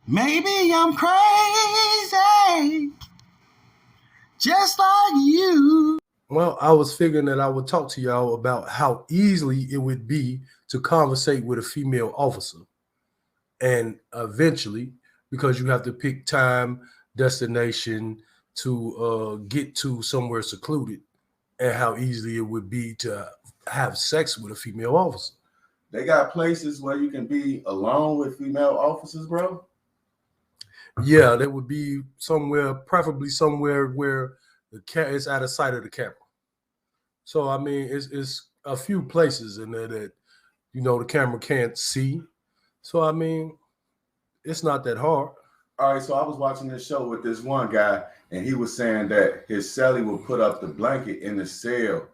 Maybe I'm crazy, just like you. Well, I was figuring that I would talk to y'all about how easily it would be to conversate with a female officer. And eventually, because you have to pick time, destination to get to somewhere secluded, and how easily it would be to have sex with a female officer. They got places where you can be alone with female officers, bro. Yeah, that would be somewhere, preferably somewhere where it's out of sight of the camera. So I mean, it's a few places in there that the camera can't see. So I mean, it's not that hard. All right, so I was watching this show with this one guy, and he was saying that his cellie would put up the blanket in the cell,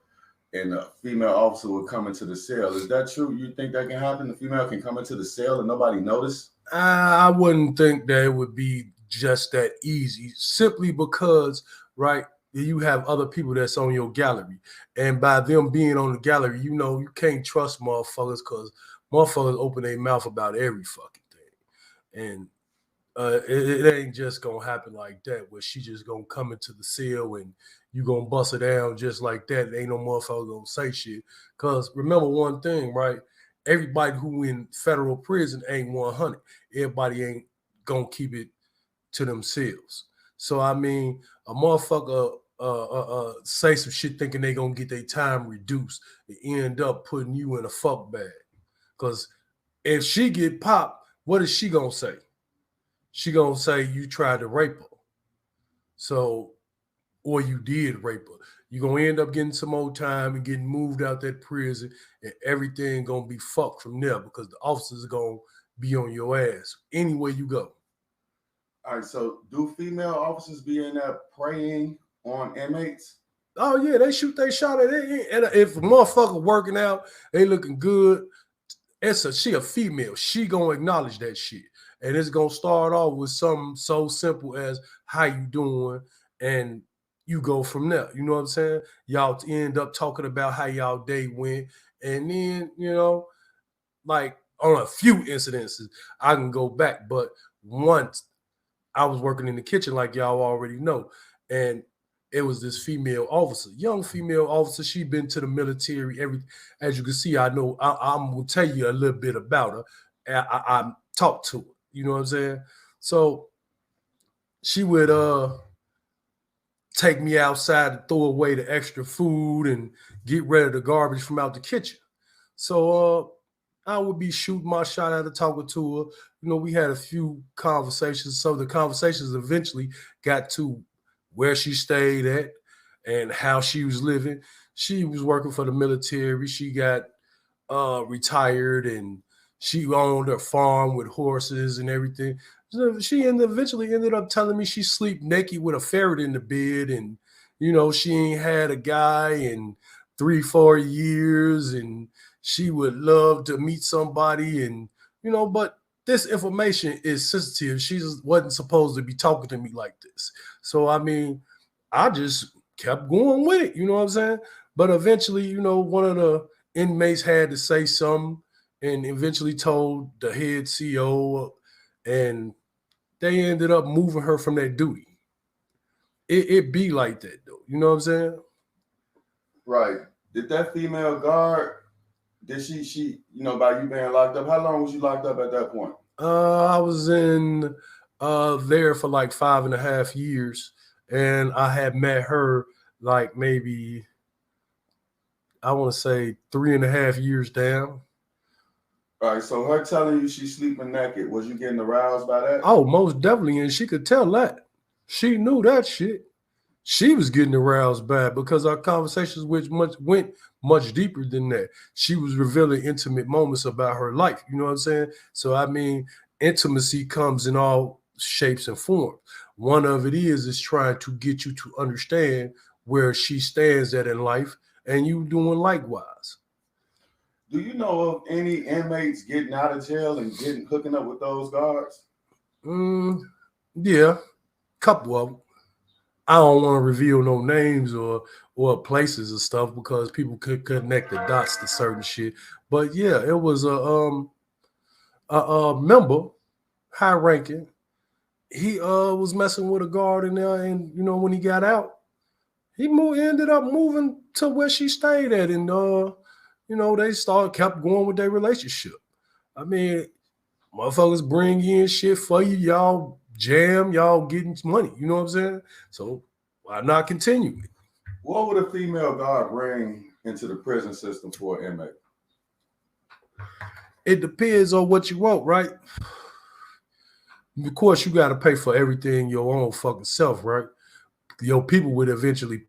and the female officer would come into the cell. Is that true? You think that can happen? The female can come into the cell and nobody notice? I wouldn't think that it would be just that easy, simply because, right, you have other people that's on your gallery. And by them being on the gallery, you can't trust motherfuckers because motherfuckers open their mouth about every fucking thing. And it ain't just gonna happen like that, where she just gonna come into the cell and you gonna bust her down just like that. Ain't no motherfucker gonna say shit. Cause remember one thing, right? Everybody who in federal prison ain't 100. Everybody ain't gonna keep it to themselves. So I mean, a motherfucker say some shit thinking they gonna get their time reduced, and end up putting you in a fuck bag. Cause if she get popped, what is she gonna say? She gonna say you tried to rape her. So, or you did rape her. You're gonna end up getting some more time and getting moved out that prison, and everything gonna be fucked from there because the officers are gonna be on your ass anywhere you go. All right, so do female officers be in there preying on inmates? Oh yeah, they shoot they shot at it. And if a motherfucker working out, they looking good, she a female. She gonna acknowledge that shit. And it's gonna start off with something so simple as how you doing, and you go from there. You know what I'm saying? Y'all end up talking about how y'all day went, and then like on a few incidences, I can go back. But once I was working in the kitchen, like y'all already know, and it was this female officer, young female officer. She'd been to the military. As you can see, I know. I'm gonna tell you a little bit about her. I talked to her. You know what I'm saying? So she would take me outside to throw away the extra food and get rid of the garbage from out the kitchen. So I would be shooting my shot at her, talking to her. We had a few conversations. So the conversations eventually got to where she stayed at and how she was living. She was working for the military. She got retired, and she owned a farm with horses and everything. So she eventually ended up telling me she sleep naked with a ferret in the bed, and she ain't had a guy in 3-4 years, and she would love to meet somebody, and but this information is sensitive. She just wasn't supposed to be talking to me like this. So I mean, I just kept going with it. You know what I'm saying? But eventually, one of the inmates had to say something, and eventually told the head CO, and they ended up moving her from that duty. It be like that though. You know what I'm saying? Right. Did that female guard, did she by you being locked up, how long was you locked up at that point? I was in there for like 5.5 years, and I had met her like maybe, I want to say, 3.5 years down. All right, so her telling you she's sleeping naked, was you getting aroused by that? Oh, most definitely, and she could tell that. She knew that shit. She was getting aroused by it because our conversations went much deeper than that. She was revealing intimate moments about her life. You know what I'm saying? So I mean, intimacy comes in all shapes and forms. One of it is trying to get you to understand where she stands at in life, and you doing likewise. Do you know of any inmates getting out of jail and hooking up with those guards? Yeah, couple of them. I don't want to reveal no names or places and stuff because people could connect the dots to certain shit. But yeah, it was a member, high ranking, he was messing with a guard in there, and you know when he got out, he ended up moving to where she stayed at, and you know they kept going with their relationship. I mean, motherfuckers bring in shit for you, y'all jam, y'all getting money. You know what I'm saying? So why not continue it? What would a female guard bring into the prison system for an inmate? It depends on what you want, right? Of course, you got to pay for everything your own fucking self, right? Your people would eventually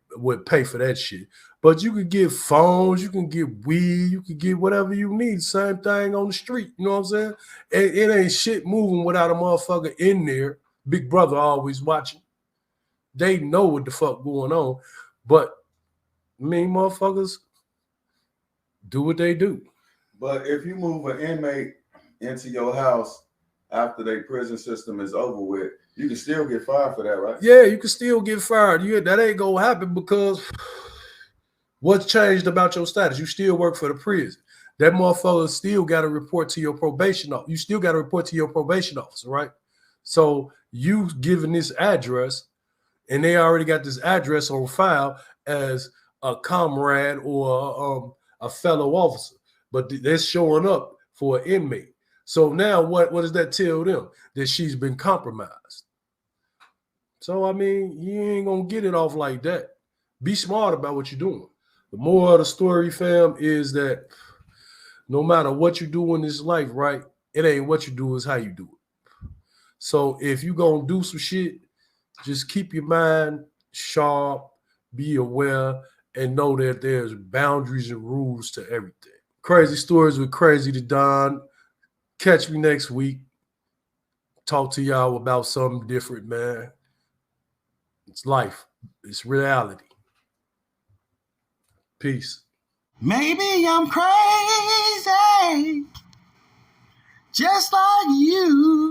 pay for that shit. But you could get phones, you can get weed, you can get whatever you need. Same thing on the street. You know what I'm saying? It ain't shit moving without a motherfucker in there. Big brother always watching. They know what the fuck going on. But motherfuckers do what they do. But if you move an inmate into your house after their prison system is over with, you can still get fired for that, right? Yeah, you can still get fired. That ain't gonna happen because what's changed about your status? You still work for the prison. That motherfucker still got to report to your probation officer. You still got to report to your probation officer, right? So you given this address, and they already got this address on file as a comrade or a fellow officer, but they're showing up for an inmate. So now what does that tell them? That she's been compromised. So, I mean, you ain't going to get it off like that. Be smart about what you're doing. The moral of the story, fam, is that no matter what you do in this life, right, it ain't what you do, it's how you do it. So if you going to do some shit, just keep your mind sharp, be aware, and know that there's boundaries and rules to everything. Crazy Stories with Crazy to Don. Catch me next week. Talk to y'all about something different, man. It's life. It's reality. Peace. Maybe I'm crazy, just like you.